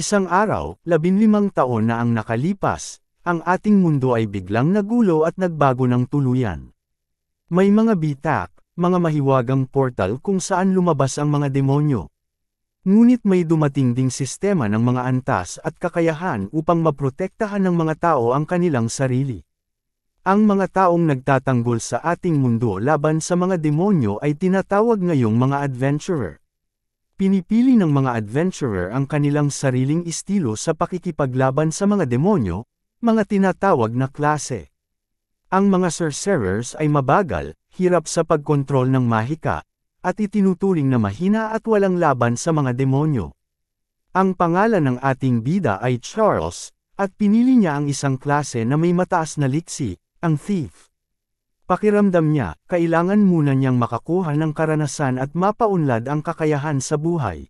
Isang araw, 15 taon na ang nakalipas, ang ating mundo ay biglang nagulo at nagbago ng tuluyan. May mga bitak, mga mahiwagang portal kung saan lumabas ang mga demonyo. Ngunit may dumating ding sistema ng mga antas at kakayahan upang maprotektahan ng mga tao ang kanilang sarili. Ang mga taong nagtatanggol sa ating mundo laban sa mga demonyo ay tinatawag ngayong mga adventurer. Pinipili ng mga adventurer ang kanilang sariling estilo sa pakikipaglaban sa mga demonyo, mga tinatawag na klase. Ang mga sorcerers ay mabagal, hirap sa pagkontrol ng mahika, at itinuturing na mahina at walang laban sa mga demonyo. Ang pangalan ng ating bida ay Charles, at pinili niya ang isang klase na may mataas na liksi, ang thief. Pakiramdam niya, kailangan muna niyang makakuha ng karanasan at mapaunlad ang kakayahan sa buhay.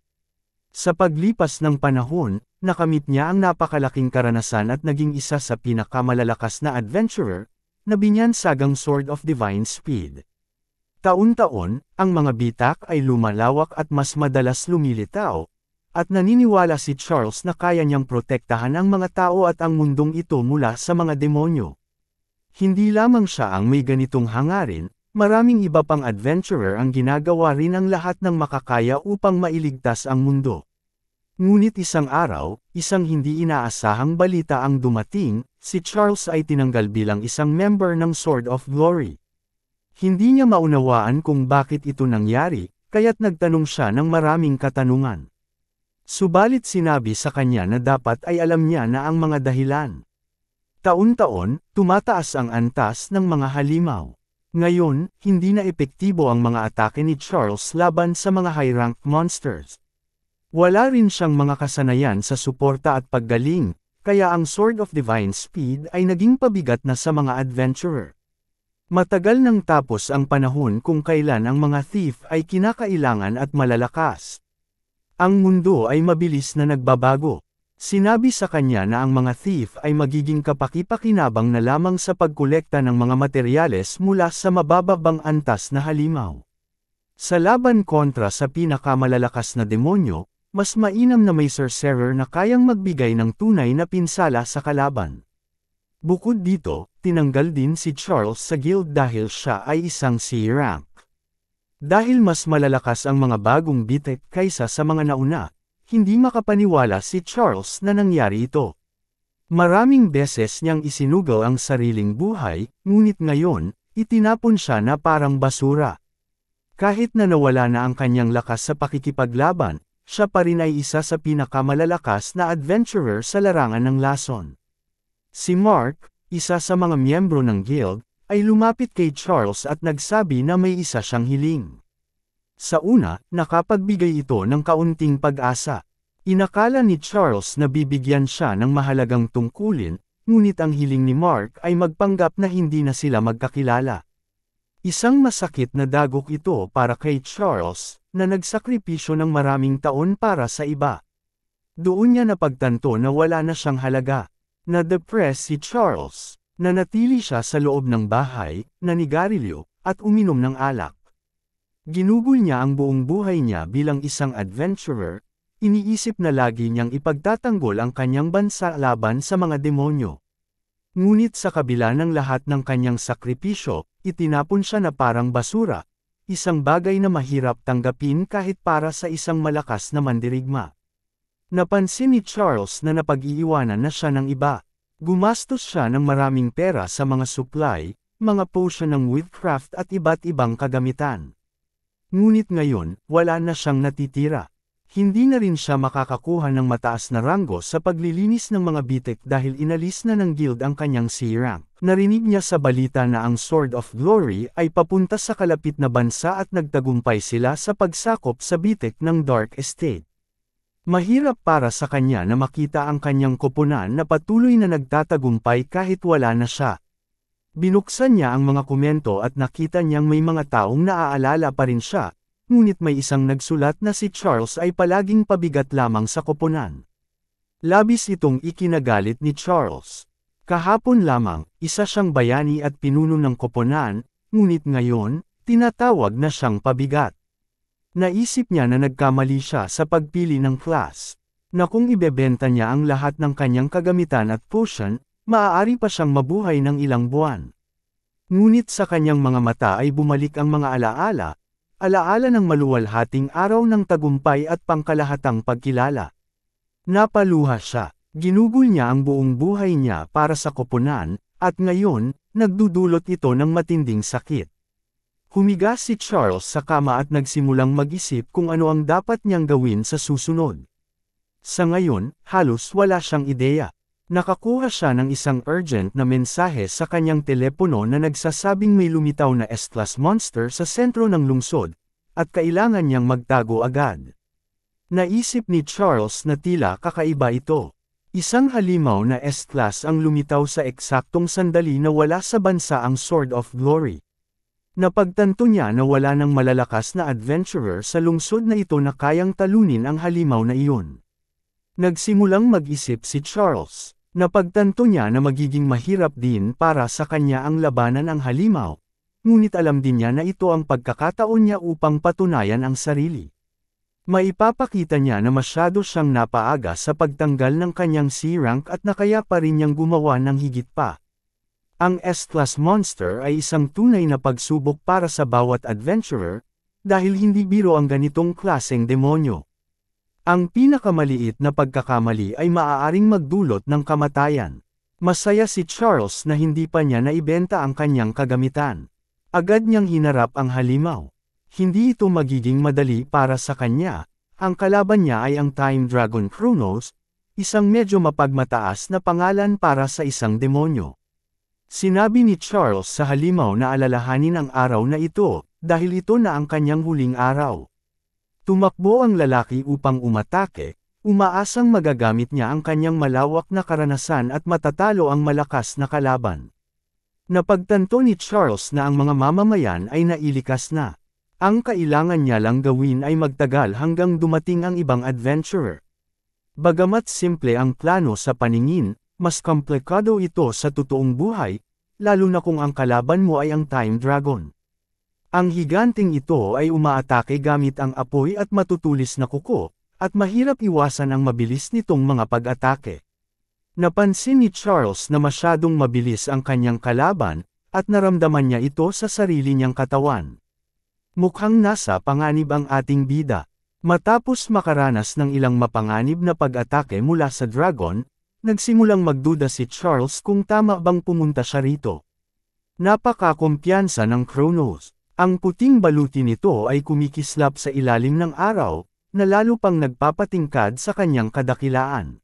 Sa paglipas ng panahon, nakamit niya ang napakalaking karanasan at naging isa sa pinakamalalakas na adventurer, na binyansagang Sword of Divine Speed. Taon-taon, ang mga bitak ay lumalawak at mas madalas lumilitaw, at naniniwala si Charles na kaya niyang protektahan ang mga tao at ang mundong ito mula sa mga demonyo. Hindi lamang siya ang may ganitong hangarin, maraming iba pang adventurer ang ginagawa rin ang lahat ng makakaya upang mailigtas ang mundo. Ngunit isang araw, isang hindi inaasahang balita ang dumating, si Charles ay tinanggal bilang isang member ng Sword of Glory. Hindi niya maunawaan kung bakit ito nangyari, kaya't nagtanong siya ng maraming katanungan. Subalit sinabi sa kanya na dapat ay alam niya na ang mga dahilan. Taon-taon, tumataas ang antas ng mga halimaw. Ngayon, hindi na epektibo ang mga atake ni Charles laban sa mga high-rank monsters. Wala rin siyang mga kasanayan sa suporta at paggaling, kaya ang Sword of Divine Speed ay naging pabigat na sa mga adventurer. Matagal nang tapos ang panahon kung kailan ang mga thief ay kinakailangan at malalakas. Ang mundo ay mabilis na nagbabago. Sinabi sa kanya na ang mga thief ay magiging kapaki-pakinabang na lamang sa pagkolekta ng mga materyales mula sa mabababang antas na halimaw. Sa laban kontra sa pinakamalalakas na demonyo, mas mainam na may sorcerer na kayang magbigay ng tunay na pinsala sa kalaban. Bukod dito, tinanggal din si Charles sa guild dahil siya ay isang C-rank. Dahil mas malalakas ang mga bagong bitek kaysa sa mga nauna, hindi makapaniwala si Charles na nangyari ito. Maraming beses niyang isinugal ang sariling buhay, ngunit ngayon, itinapon siya na parang basura. Kahit na nawala na ang kanyang lakas sa pakikipaglaban, siya pa rin ay isa sa pinakamalalakas na adventurer sa larangan ng lason. Si Mark, isa sa mga miyembro ng guild, ay lumapit kay Charles at nagsabi na may isa siyang hiling. Sa una, nakapagbigay ito ng kaunting pag-asa. Inakala ni Charles na bibigyan siya ng mahalagang tungkulin, ngunit ang hiling ni Mark ay magpanggap na hindi na sila magkakilala. Isang masakit na dagok ito para kay Charles, na nagsakripisyo ng maraming taon para sa iba. Doon niya napagtanto na wala na siyang halaga. Na-depress si Charles, nanatili siya sa loob ng bahay, nanigarilyo, at uminom ng alak. Ginugol niya ang buong buhay niya bilang isang adventurer, iniisip na lagi niyang ipagtatanggol ang kanyang bansa laban sa mga demonyo. Ngunit sa kabila ng lahat ng kanyang sakripisyo, itinapon siya na parang basura, isang bagay na mahirap tanggapin kahit para sa isang malakas na mandirigma. Napansin ni Charles na napag-iiwanan na siya ng iba. Gumastos siya ng maraming pera sa mga supply, mga potion ng witchcraft at iba't ibang kagamitan. Ngunit ngayon, wala na siyang natitira. Hindi na rin siya makakakuha ng mataas na ranggo sa paglilinis ng mga bitek dahil inalis na ng guild ang kanyang C-rank. Narinig niya sa balita na ang Sword of Glory ay papunta sa kalapit na bansa at nagtagumpay sila sa pagsakop sa bitek ng Dark Estate. Mahirap para sa kanya na makita ang kanyang koponan na patuloy na nagtatagumpay kahit wala na siya. Binuksan niya ang mga komento at nakita niyang may mga taong naaalala pa rin siya, ngunit may isang nagsulat na si Charles ay palaging pabigat lamang sa koponan. Labis itong ikinagalit ni Charles. Kahapon lamang, isa siyang bayani at pinuno ng koponan, ngunit ngayon, tinatawag na siyang pabigat. Naisip niya na nagkamali siya sa pagpili ng class. na kung ibebenta niya ang lahat ng kanyang kagamitan at potion, maaari pa siyang mabuhay ng ilang buwan. Ngunit sa kanyang mga mata ay bumalik ang mga alaala, alaala ng maluwalhating araw ng tagumpay at pangkalahatang pagkilala. Napaluha siya, ginugol niya ang buong buhay niya para sa koponan, at ngayon, nagdudulot ito ng matinding sakit. Humiga si Charles sa kama at nagsimulang mag-isip kung ano ang dapat niyang gawin sa susunod. Sa ngayon, halos wala siyang ideya. Nakakuha siya ng isang urgent na mensahe sa kanyang telepono na nagsasabing may lumitaw na S-class monster sa sentro ng lungsod, at kailangan niyang magtago agad. Naisip ni Charles na tila kakaiba ito. Isang halimaw na S-class ang lumitaw sa eksaktong sandali na wala sa bansa ang Sword of Glory. Napagtanto niya na wala ng malalakas na adventurer sa lungsod na ito na kayang talunin ang halimaw na iyon. Nagsimulang mag-isip si Charles. Napagtanto niya na magiging mahirap din para sa kanya ang labanan ng halimaw, ngunit alam din niya na ito ang pagkakataon niya upang patunayan ang sarili. Maipapakita niya na masyado siyang napaaga sa pagtanggal ng kanyang C-rank at na kaya pa rin niyang gumawa ng higit pa. Ang S-class monster ay isang tunay na pagsubok para sa bawat adventurer, dahil hindi biro ang ganitong klaseng demonyo. Ang pinakamaliit na pagkakamali ay maaaring magdulot ng kamatayan. Masaya si Charles na hindi pa niya naibenta ang kanyang kagamitan. Agad niyang hinarap ang halimaw. Hindi ito magiging madali para sa kanya. Ang kalaban niya ay ang Time Dragon Chronos, isang medyo mapagmataas na pangalan para sa isang demonyo. Sinabi ni Charles sa halimaw na alalahanin ang araw na ito, dahil ito na ang kanyang huling araw. Tumakbo ang lalaki upang umatake, umaasang magagamit niya ang kanyang malawak na karanasan at matatalo ang malakas na kalaban. Napagtanto ni Charles na ang mga mamamayan ay nailikas na. Ang kailangan niya lang gawin ay magtagal hanggang dumating ang ibang adventurer. Bagamat simple ang plano sa paningin, mas komplikado ito sa totoong buhay, lalo na kung ang kalaban mo ay ang Time Dragon. Ang higanting ito ay umaatake gamit ang apoy at matutulis na kuko, at mahirap iwasan ang mabilis nitong mga pag-atake. Napansin ni Charles na masyadong mabilis ang kanyang kalaban, at naramdaman niya ito sa sarili niyang katawan. Mukhang nasa panganib ang ating bida. Matapos makaranas ng ilang mapanganib na pag-atake mula sa dragon, nagsimulang magduda si Charles kung tama bang pumunta siya rito. Napakakumpiyansa ng Chronos. Ang puting baluti nito ay kumikislap sa ilalim ng araw, na lalo pang nagpapatingkad sa kanyang kadakilaan.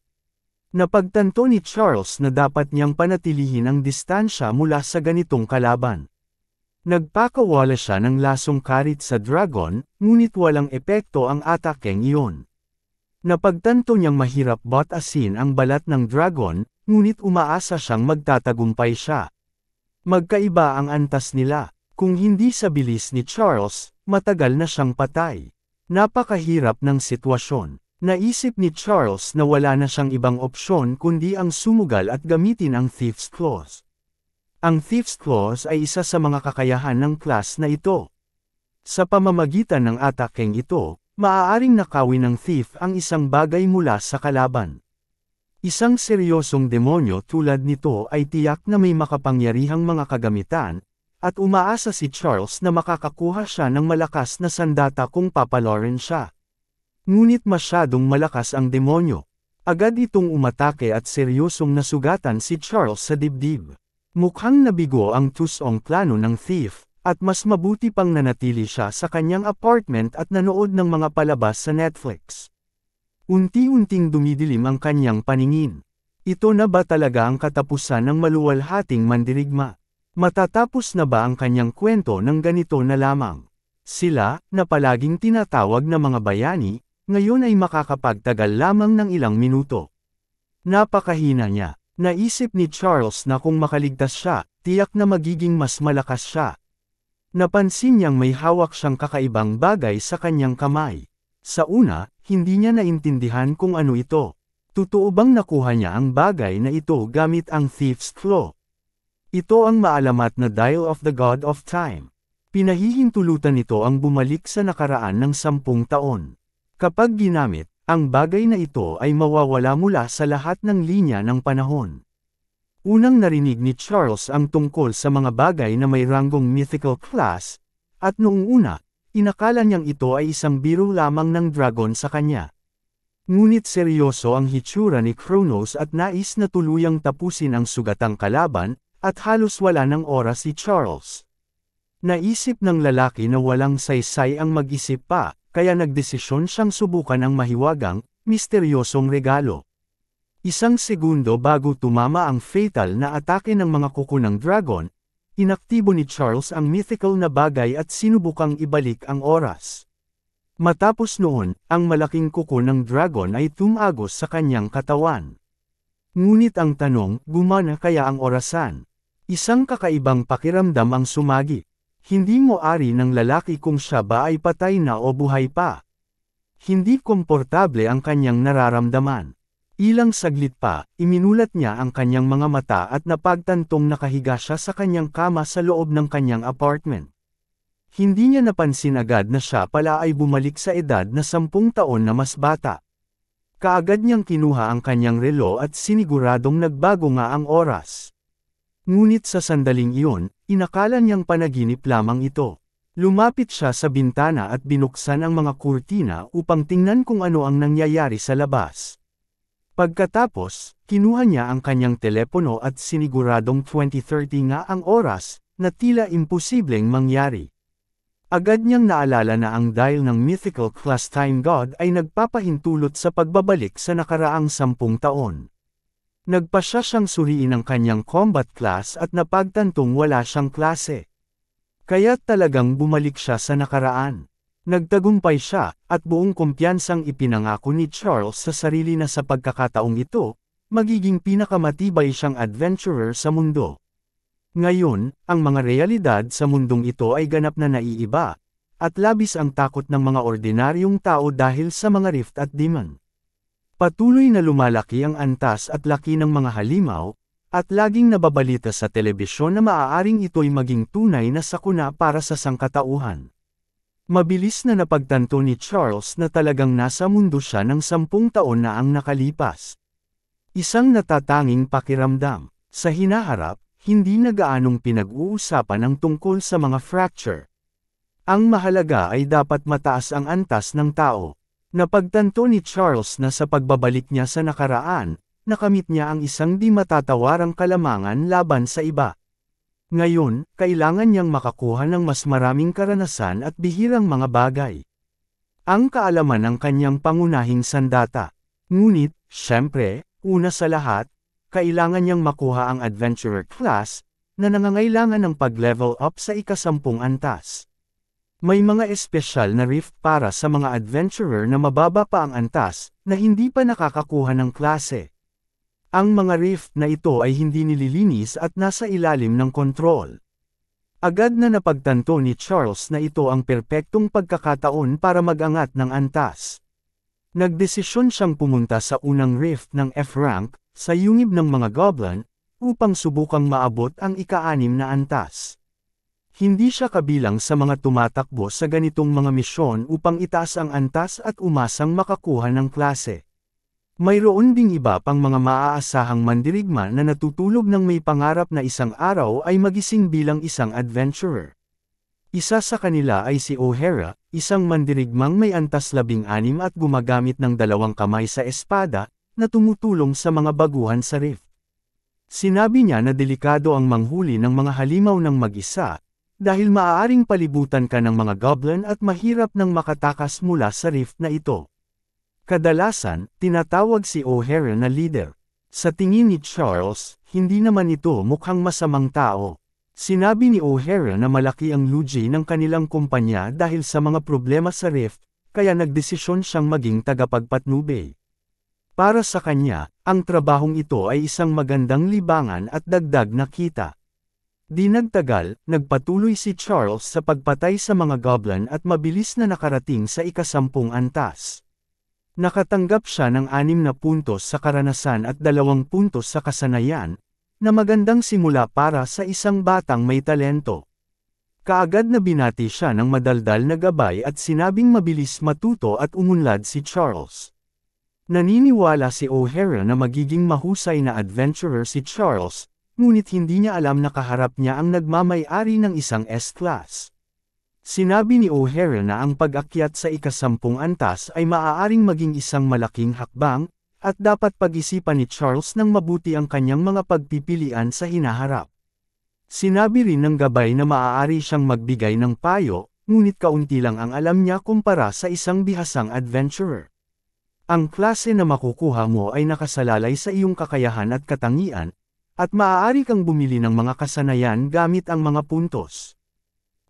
Napagtanto ni Charles na dapat niyang panatilihin ang distansya mula sa ganitong kalaban. Nagpakawala siya ng lasong karit sa dragon, ngunit walang epekto ang atakeng iyon. Napagtanto niyang mahirap batasin ang balat ng dragon, ngunit umaasa siyang magtatagumpay siya. Magkaiba ang antas nila. Kung hindi sa bilis ni Charles, matagal na siyang patay. Napakahirap ng sitwasyon. Naisip ni Charles na wala na siyang ibang opsyon kundi ang sumugal at gamitin ang Thief's Claws. Ang Thief's Claws ay isa sa mga kakayahan ng class na ito. Sa pamamagitan ng atakeng ito, maaaring nakawin ng thief ang isang bagay mula sa kalaban. Isang seryosong demonyo tulad nito ay tiyak na may makapangyarihang mga kagamitan, at umaasa si Charles na makakakuha siya ng malakas na sandata kung papalorin siya. Ngunit masyadong malakas ang demonyo. Agad itong umatake at seryosong nasugatan si Charles sa dibdib. Mukhang nabigo ang tusong plano ng thief, at mas mabuti pang nanatili siya sa kanyang apartment at nanood ng mga palabas sa Netflix. Unti-unting dumidilim ang kanyang paningin. Ito na ba talaga ang katapusan ng maluwalhating mandirigma? Matatapos na ba ang kanyang kwento ng ganito na lamang? Sila, na palaging tinatawag na mga bayani, ngayon ay makakapagtagal lamang ng ilang minuto. Napakahina niya. Naisip ni Charles na kung makaligtas siya, tiyak na magiging mas malakas siya. Napansin niyang may hawak siyang kakaibang bagay sa kanyang kamay. Sa una, hindi niya naintindihan kung ano ito. Totoo bang nakuha niya ang bagay na ito gamit ang Thief's Claw? Ito ang maalamat na Dial of the God of Time. Pinahihintulutan nito ang bumalik sa nakaraan ng 10 taon. Kapag ginamit, ang bagay na ito ay mawawala mula sa lahat ng linya ng panahon. Unang narinig ni Charles ang tungkol sa mga bagay na may ranggong mythical class, at noong una, inakala niyang ito ay isang biro lamang ng dragon sa kanya. Ngunit seryoso ang hitsura ni Kronos at nais na tuluyang tapusin ang sugatang kalaban, at halos wala ng oras si Charles. Naisip ng lalaki na walang saysay ang mag-isip pa, kaya nagdesisyon siyang subukan ang mahiwagang, misteryosong regalo. Isang segundo bago tumama ang fatal na atake ng mga kuko ng dragon, inaktibo ni Charles ang mythical na bagay at sinubukang ibalik ang oras. Matapos noon, ang malaking kuko ng dragon ay tumagos sa kanyang katawan. Ngunit ang tanong, gumana kaya ang orasan? Isang kakaibang pakiramdam ang sumagi. Hindi mo ari ng lalaki kung siya ba ay patay na o buhay pa. Hindi komportable ang kanyang nararamdaman. Ilang saglit pa, iminulat niya ang kanyang mga mata at napagtantong nakahiga siya sa kanyang kama sa loob ng kanyang apartment. Hindi niya napansin agad na siya pala ay bumalik sa edad na 10 taon na mas bata. Kaagad niyang kinuha ang kanyang relo at siniguradong nagbago nga ang oras. Ngunit sa sandaling iyon, inakala niyang panaginip lamang ito. Lumapit siya sa bintana at binuksan ang mga kurtina upang tingnan kung ano ang nangyayari sa labas. Pagkatapos, kinuha niya ang kanyang telepono at siniguradong 20:30 nga ang oras, na tila imposibleng mangyari. Agad niyang naalala na ang dial ng mythical class time god ay nagpapahintulot sa pagbabalik sa nakaraang 10 taon. Nagpasya siyang suriin ang kanyang combat class at napagtantong wala siyang klase. Kaya't talagang bumalik siya sa nakaraan. Nagtagumpay siya, at buong kumpiyansang ipinangako ni Charles sa sarili na sa pagkakataong ito, magiging pinakamatibay siyang adventurer sa mundo. Ngayon, ang mga realidad sa mundong ito ay ganap na naiiba, at labis ang takot ng mga ordinaryong tao dahil sa mga rift at demon. Patuloy na lumalaki ang antas at laki ng mga halimaw, at laging nababalita sa telebisyon na maaaring ito'y maging tunay na sakuna para sa sangkatauhan. Mabilis na napagtanto ni Charles na talagang nasa mundo siya ng 10 taon na ang nakalipas. Isang natatanging pakiramdam. Sa hinaharap, hindi na gaanong pinag-uusapan ang tungkol sa mga fracture. Ang mahalaga ay dapat mataas ang antas ng tao. Napagtanto ni Charles na sa pagbabalik niya sa nakaraan, nakamit niya ang isang di matatawarang kalamangan laban sa iba. Ngayon, kailangan niyang makakuha ng mas maraming karanasan at bihirang mga bagay. Ang kaalaman ang kanyang pangunahing sandata. Ngunit, syempre, una sa lahat, kailangan niyang makuha ang adventurer class, na nangangailangan ng pag-level up sa ika-10 antas. May mga espesyal na rift para sa mga adventurer na mababa pa ang antas, na hindi pa nakakakuha ng klase. Ang mga rift na ito ay hindi nililinis at nasa ilalim ng kontrol. Agad na napagtanto ni Charles na ito ang perpektong pagkakataon para mag-angat ng antas. Nagdesisyon siyang pumunta sa unang rift ng F-rank, sa yungib ng mga goblin, upang subukang maabot ang ika-6 na antas. Hindi siya kabilang sa mga tumatakbo sa ganitong mga misyon upang itaas ang antas at umasang makakuha ng klase. Mayroon ding iba pang mga maaasahang mandirigma na natutulog ng may pangarap na isang araw ay magising bilang isang adventurer. Isa sa kanila ay si O'Hara, isang mandirigmang may antas 16 at gumagamit ng 2 kamay sa espada, na tumutulong sa mga baguhan sa rift. Sinabi niya na delikado ang manghuli ng mga halimaw ng mag-isa, dahil maaaring palibutan ka ng mga goblin at mahirap nang makatakas mula sa rift na ito. Kadalasan, tinatawag si O'Hara na leader. Sa tingin ni Charles, hindi naman ito mukhang masamang tao. Sinabi ni O'Hara na malaki ang lugi ng kanilang kumpanya dahil sa mga problema sa rift, kaya nagdesisyon siyang maging tagapagpatnubay. Para sa kanya, ang trabahong ito ay isang magandang libangan at dagdag na kita. Di nagtagal, nagpatuloy si Charles sa pagpatay sa mga goblin at mabilis na nakarating sa ika-10 antas. Nakatanggap siya ng 6 na puntos sa karanasan at 2 puntos sa kasanayan, na magandang simula para sa isang batang may talento. Kaagad na binati siya ng madaldal na gabay at sinabing mabilis matuto at umunlad si Charles. Naniniwala si O'Hara na magiging mahusay na adventurer si Charles, ngunit hindi niya alam na kaharap niya ang nagmamay-ari ng isang S-class. Sinabi ni O'Hara na ang pag-akyat sa ika-10 antas ay maaaring maging isang malaking hakbang, at dapat pag-isipan ni Charles ng mabuti ang kanyang mga pagpipilian sa hinaharap. Sinabi rin ng gabay na maaari siyang magbigay ng payo, ngunit kaunti lang ang alam niya kumpara sa isang bihasang adventurer. Ang klase na makukuha mo ay nakasalalay sa iyong kakayahan at katangian, at maaari kang bumili ng mga kasanayan gamit ang mga puntos.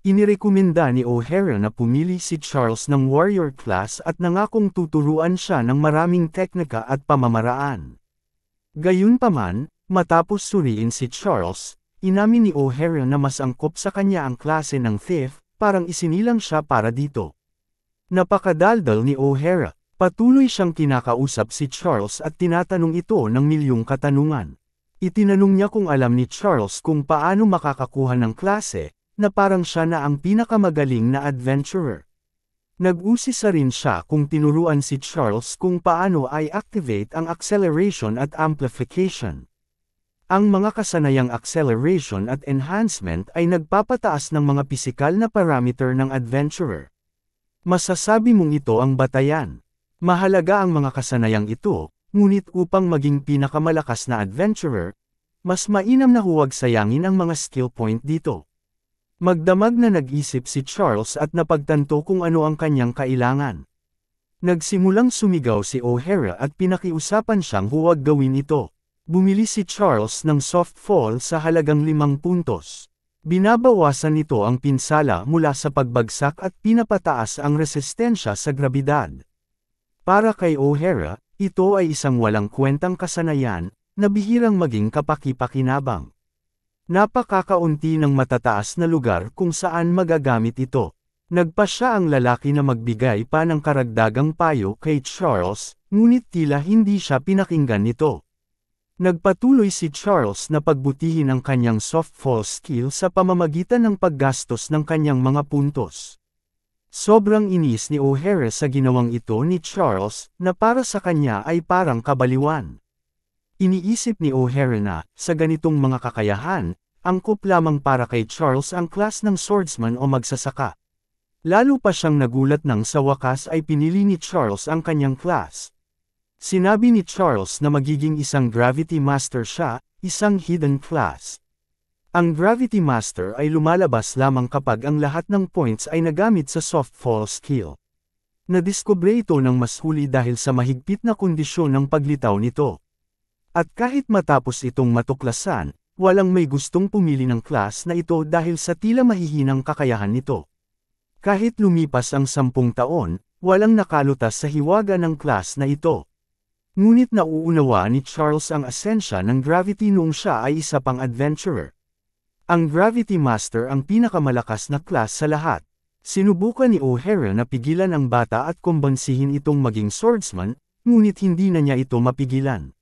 Inirekomenda ni O'Hara na pumili si Charles ng warrior class at nangakong tuturuan siya ng maraming teknika at pamamaraan. Gayunpaman, matapos suriin si Charles, inamin ni O'Hara na mas angkop sa kanya ang klase ng thief, parang isinilang siya para dito. Napakadaldal ni O'Hara, patuloy siyang kinakausap si Charles at tinatanong ito ng milyong katanungan. Itinanong niya kung alam ni Charles kung paano makakakuha ng klase, na parang siya na ang pinakamagaling na adventurer. Nag-usisa rin siya kung tinuruan si Charles kung paano i-activate ang acceleration at amplification. Ang mga kasanayang acceleration at enhancement ay nagpapataas ng mga pisikal na parameter ng adventurer. Masasabi mong ito ang batayan. Mahalaga ang mga kasanayang ito, ngunit upang maging pinakamalakas na adventurer, mas mainam na huwag sayangin ang mga skill point dito. Magdamag na nag-isip si Charles at napagtanto kung ano ang kanyang kailangan. Nagsimulang sumigaw si O'Hara at pinakiusapan siyang huwag gawin ito. Bumili si Charles ng soft fall sa halagang 5 puntos. Binabawasan nito ang pinsala mula sa pagbagsak at pinapataas ang resistensya sa grabidad. Para kay O'Hara, ito ay isang walang kwentang kasanayan, na bihirang maging kapaki-pakinabang. Napakakaunti ng matataas na lugar kung saan magagamit ito. Nagpa siya ang lalaki na magbigay pa ng karagdagang payo kay Charles, ngunit tila hindi siya pinakinggan nito. Nagpatuloy si Charles na pagbutihin ang kanyang soft fall skill sa pamamagitan ng paggastos ng kanyang mga puntos. Sobrang inis ni O'Hara sa ginawang ito ni Charles, na para sa kanya ay parang kabaliwan. Iniisip ni O'Hara na, sa ganitong mga kakayahan, angkop lamang para kay Charles ang class ng swordsman o magsasaka. Lalo pa siyang nagulat nang sa wakas ay pinili ni Charles ang kanyang class. Sinabi ni Charles na magiging isang Gravity Master siya, isang hidden class. Ang Gravity Master ay lumalabas lamang kapag ang lahat ng points ay nagamit sa soft fall skill. Nadiskubre ito ng mas huli dahil sa mahigpit na kondisyon ng paglitaw nito. At kahit matapos itong matuklasan, walang may gustong pumili ng class na ito dahil sa tila mahihinang kakayahan nito. Kahit lumipas ang 10 taon, walang nakalutas sa hiwaga ng class na ito. Ngunit nauunawaan ni Charles ang asensya ng Gravity noong siya ay isa pang adventurer. Ang Gravity Master ang pinakamalakas na class sa lahat. Sinubukan ni O'Hara na pigilan ang bata at kumbansihin itong maging swordsman, ngunit hindi na niya ito mapigilan.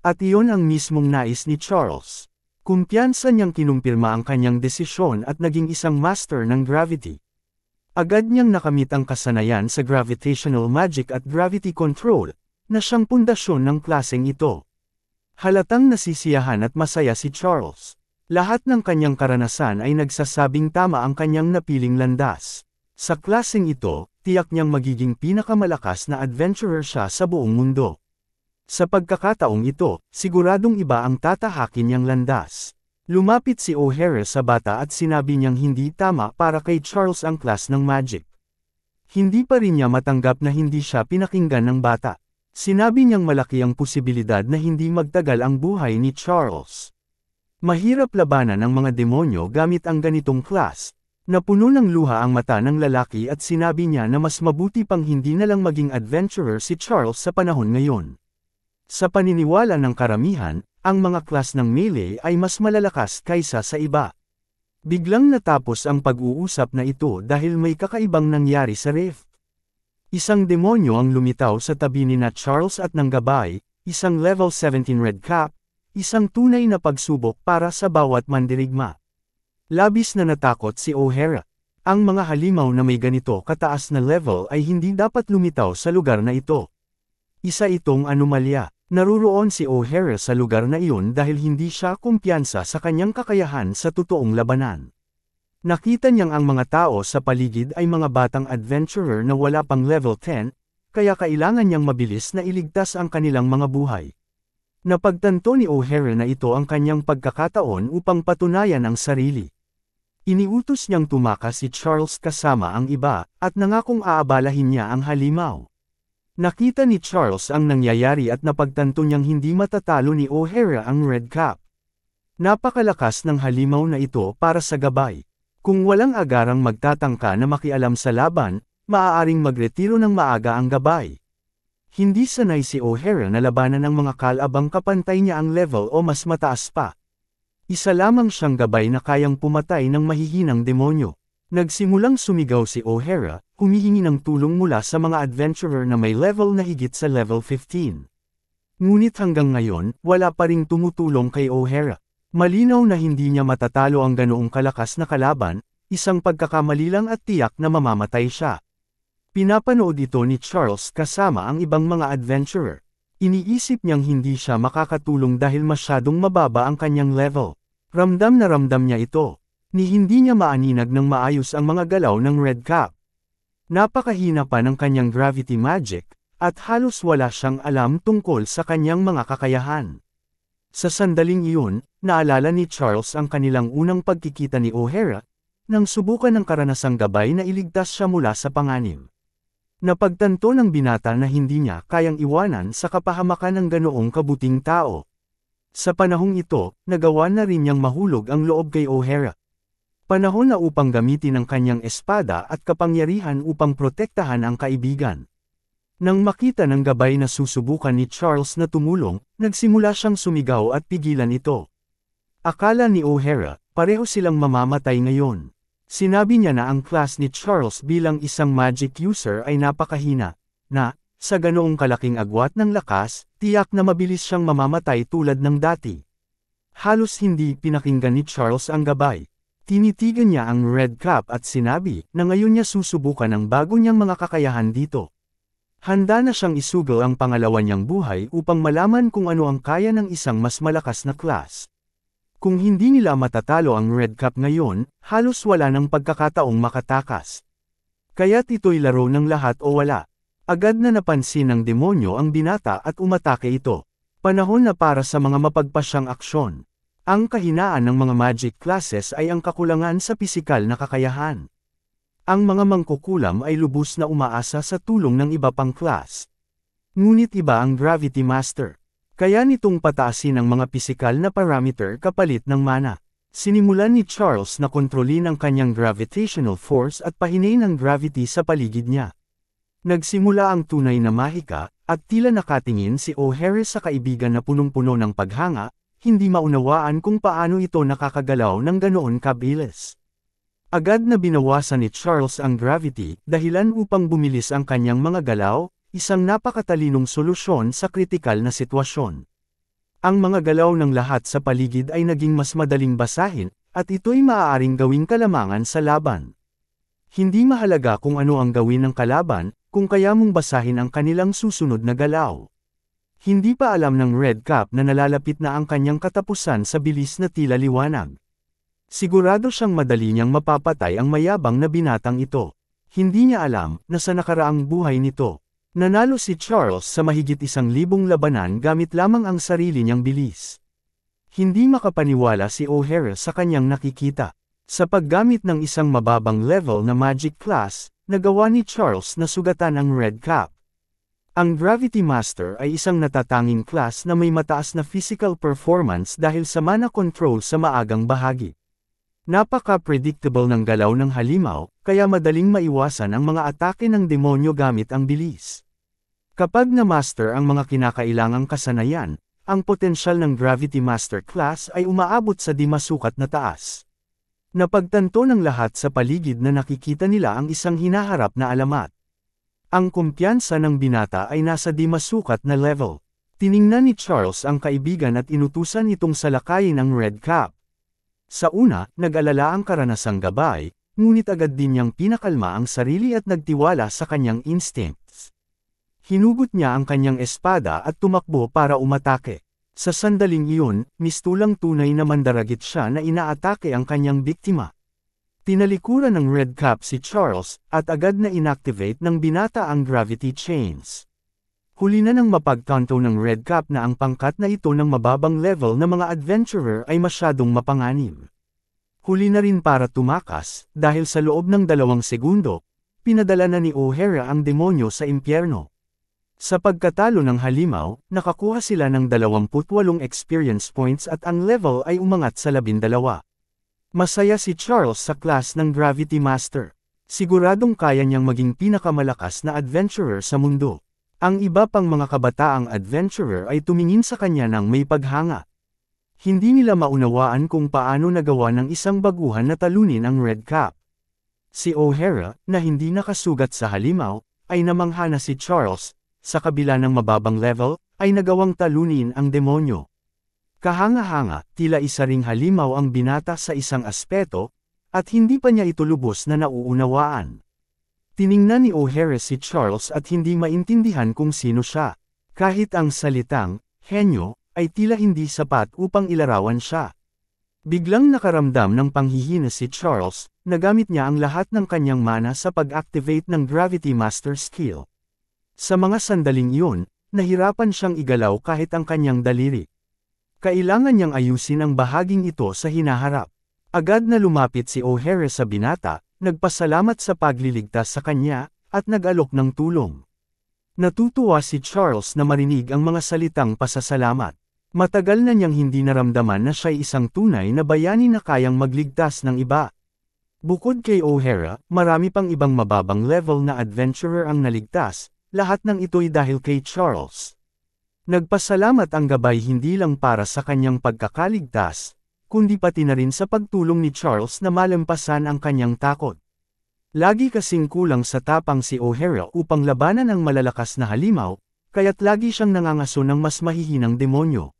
At iyon ang mismong nais ni Charles. Kumpiyansa niyang kinumpirma ang kanyang desisyon at naging isang master ng gravity. Agad niyang nakamit ang kasanayan sa gravitational magic at gravity control, na siyang pundasyon ng klaseng ito. Halatang nasisiyahan at masaya si Charles. Lahat ng kanyang karanasan ay nagsasabing tama ang kanyang napiling landas. Sa klaseng ito, tiyak niyang magiging pinakamalakas na adventurer siya sa buong mundo. Sa pagkakataong ito, siguradong iba ang tatahakin niyang landas. Lumapit si O'Hara sa bata at sinabi niyang hindi tama para kay Charles ang class ng magic. Hindi pa rin niya matanggap na hindi siya pinakinggan ng bata. Sinabi niyang malaki ang posibilidad na hindi magtagal ang buhay ni Charles. Mahirap labanan ang mga demonyo gamit ang ganitong class. Napuno ng luha ang mata ng lalaki at sinabi niya na mas mabuti pang hindi na lang maging adventurer si Charles sa panahon ngayon. Sa paniniwala ng karamihan, ang mga class ng melee ay mas malalakas kaysa sa iba. Biglang natapos ang pag-uusap na ito dahil may kakaibang nangyari sa rift. Isang demonyo ang lumitaw sa tabi ni Charles at ng gabay, isang level 17 red cap, isang tunay na pagsubok para sa bawat mandirigma. Labis na natakot si O'Hara. Ang mga halimaw na may ganito kataas na level ay hindi dapat lumitaw sa lugar na ito. Isa itong anomalya. Naruroon si O'Hara sa lugar na iyon dahil hindi siya kumpiyansa sa kanyang kakayahan sa totoong labanan. Nakita niyang ang mga tao sa paligid ay mga batang adventurer na wala pang level 10, kaya kailangan niyang mabilis na iligtas ang kanilang mga buhay. Napagtanto ni O'Hara na ito ang kanyang pagkakataon upang patunayan ang sarili. Iniutos niyang tumakas si Charles kasama ang iba, at nangakong aabalahin niya ang halimaw. Nakita ni Charles ang nangyayari at napagtanto niyang hindi matatalo ni O'Hara ang Red Cap. Napakalakas ng halimaw na ito para sa gabay. Kung walang agarang magtatangka na makialam sa laban, maaaring magretiro ng maaga ang gabay. Hindi sanay si O'Hara na labanan ng mga kalabang kapantay niya ang level o mas mataas pa. Isa lamang siyang gabay na kayang pumatay ng mahihinang demonyo. Nagsimulang sumigaw si O'Hara, humihingi ng tulong mula sa mga adventurer na may level na higit sa level 15. Ngunit hanggang ngayon, wala pa ring tumutulong kay O'Hara. Malinaw na hindi niya matatalo ang ganoong kalakas na kalaban, isang pagkakamali lang at tiyak na mamamatay siya. Pinapanood ito ni Charles kasama ang ibang mga adventurer. Iniisip niyang hindi siya makakatulong dahil masyadong mababa ang kanyang level. Ramdam niya ito. Ni hindi niya maaninag ng maayos ang mga galaw ng Red Cap. Napakahina pa ng kanyang gravity magic, at halos wala siyang alam tungkol sa kanyang mga kakayahan. Sa sandaling iyon, naalala ni Charles ang kanilang unang pagkikita ni O'Hara, nang subukan ng karanasang gabay na iligtas siya mula sa panganib. Napagtanto ng binata na hindi niya kayang iwanan sa kapahamakan ng ganoong kabuting tao. Sa panahong ito, nagawa na rin niyang mahulog ang loob kay O'Hara. Panahon na upang gamitin ang kanyang espada at kapangyarihan upang protektahan ang kaibigan. Nang makita ng gabay na susubukan ni Charles na tumulong, nagsimula siyang sumigaw at pigilan ito. Akala ni O'Hara, pareho silang mamamatay ngayon. Sinabi niya na ang class ni Charles bilang isang magic user ay napakahina, na, sa ganoong kalaking agwat ng lakas, tiyak na mabilis siyang mamamatay tulad ng dati. Halos hindi pinakinggan ni Charles ang gabay. Tinitigan niya ang Red Cap at sinabi na ngayon niya susubukan ang bago niyang mga kakayahan dito. Handa na siyang isugal ang pangalawa niyang buhay upang malaman kung ano ang kaya ng isang mas malakas na class. Kung hindi nila matatalo ang Red Cap ngayon, halos wala ng pagkakataong makatakas. Kaya't ito'y laro ng lahat o wala. Agad na napansin ng demonyo ang binata at umatake ito. Panahon na para sa mga mapagpasyang aksyon. Ang kahinaan ng mga magic classes ay ang kakulangan sa pisikal na kakayahan. Ang mga mangkukulam ay lubos na umaasa sa tulong ng iba pang class. Ngunit iba ang Gravity Master. Kaya nitong pataasin ang mga pisikal na parameter kapalit ng mana. Sinimulan ni Charles na kontrolin ang kanyang gravitational force at pahinain ang gravity sa paligid niya. Nagsimula ang tunay na mahika, at tila nakatingin si O'Hara sa kaibigan na punong-puno ng paghanga, hindi maunawaan kung paano ito nakakagalaw ng ganoon kabilis. Agad na binawasan ni Charles ang gravity, dahilan upang bumilis ang kanyang mga galaw, isang napakatalinong solusyon sa kritikal na sitwasyon. Ang mga galaw ng lahat sa paligid ay naging mas madaling basahin, at ito'y maaaring gawing kalamangan sa laban. Hindi mahalaga kung ano ang gawin ng kalaban, kung kaya mong basahin ang kanilang susunod na galaw. Hindi pa alam ng Red Cap na nalalapit na ang kanyang katapusan sa bilis na tila liwanag. Sigurado siyang madali niyang mapapatay ang mayabang na binatang ito. Hindi niya alam na sa nakaraang buhay nito, nanalo si Charles sa mahigit 1,000 labanan gamit lamang ang sarili niyang bilis. Hindi makapaniwala si O'Hara sa kanyang nakikita. Sa paggamit ng isang mababang level na magic class, nagawa ni Charles na sugatan ang Red Cap. Ang Gravity Master ay isang natatanging class na may mataas na physical performance dahil sa mana control sa maagang bahagi. Napaka-predictable ng galaw ng halimaw, kaya madaling maiwasan ang mga atake ng demonyo gamit ang bilis. Kapag na-master ang mga kinakailangang kasanayan, ang potensyal ng Gravity Master class ay umaabot sa di masukat na taas. Napagtanto ng lahat sa paligid na nakikita nila ang isang hinaharap na alamat. Ang kumpiyansa ng binata ay nasa di masukat na level. Tiningnan ni Charles ang kaibigan at inutusan itong salakayin ang Red Cap. Sa una, nag-alala ang karanasang gabay, ngunit agad din niyang pinakalma ang sarili at nagtiwala sa kanyang instincts. Hinugot niya ang kanyang espada at tumakbo para umatake. Sa sandaling iyon, mistulang tunay na mandaragit siya na inaatake ang kanyang biktima. Tinalikuran ng Red Cap si Charles, at agad na inactivate ng binata ang gravity chains. Huli na nang mapagtanto ng Red Cap na ang pangkat na ito ng mababang level na mga adventurer ay masyadong mapanganib. Huli na rin para tumakas, dahil sa loob ng 2 segundo, pinadala na ni O'Hara ang demonyo sa impyerno. Sa pagkatalo ng halimaw, nakakuha sila ng 28 experience points at ang level ay umangat sa 12. Masaya si Charles sa class ng Gravity Master. Siguradong kaya niyang maging pinakamalakas na adventurer sa mundo. Ang iba pang mga kabataang adventurer ay tumingin sa kanya ng may paghanga. Hindi nila maunawaan kung paano nagawa ng isang baguhan na talunin ang Red Cap. Si O'Hara, na hindi nakasugat sa halimaw, ay namangha na si Charles, sa kabila ng mababang level, ay nagawang talunin ang demonyo. Kahanga-hanga, tila isa ring halimaw ang binata sa isang aspeto, at hindi pa niya ito lubos na nauunawaan. Tiningnan ni O'Hara si Charles at hindi maintindihan kung sino siya. Kahit ang salitang, henyo, ay tila hindi sapat upang ilarawan siya. Biglang nakaramdam ng panghihina si Charles, nagamit niya ang lahat ng kanyang mana sa pag-activate ng Gravity Master skill. Sa mga sandaling iyon, nahirapan siyang igalaw kahit ang kanyang daliri. Kailangan niyang ayusin ang bahaging ito sa hinaharap. Agad na lumapit si O'Hara sa binata, nagpasalamat sa pagliligtas sa kanya, at nag-alok ng tulong. Natutuwa si Charles na marinig ang mga salitang pasasalamat. Matagal na niyang hindi naramdaman na siya'y isang tunay na bayani na kayang magligtas ng iba. Bukod kay O'Hara, marami pang ibang mababang level na adventurer ang naligtas, lahat ng ito'y dahil kay Charles. Nagpasalamat ang gabay hindi lang para sa kanyang pagkakaligtas, kundi pati na rin sa pagtulong ni Charles na malampasan ang kanyang takot. Lagi kasing kulang sa tapang si O'Hara upang labanan ang malalakas na halimaw, kaya't lagi siyang nangangaso ng mas mahihinang demonyo.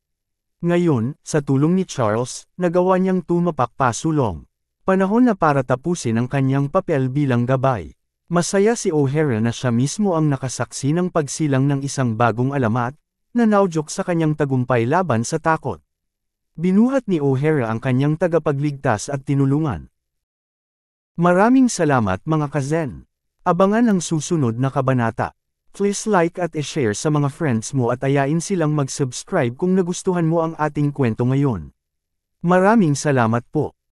Ngayon, sa tulong ni Charles, nagawa niyang tumapak pasulong. Panahon na para tapusin ang kanyang papel bilang gabay. Masaya si O'Hara na siya mismo ang nakasaksi ng pagsilang ng isang bagong alamat, na naudyok sa kanyang tagumpay laban sa takot. Binuhat ni O'Hara ang kanyang tagapagligtas at tinulungan. Maraming salamat mga kazen. Abangan ang susunod na kabanata. Please like at i-share sa mga friends mo at ayain silang mag-subscribe kung nagustuhan mo ang ating kwento ngayon. Maraming salamat po.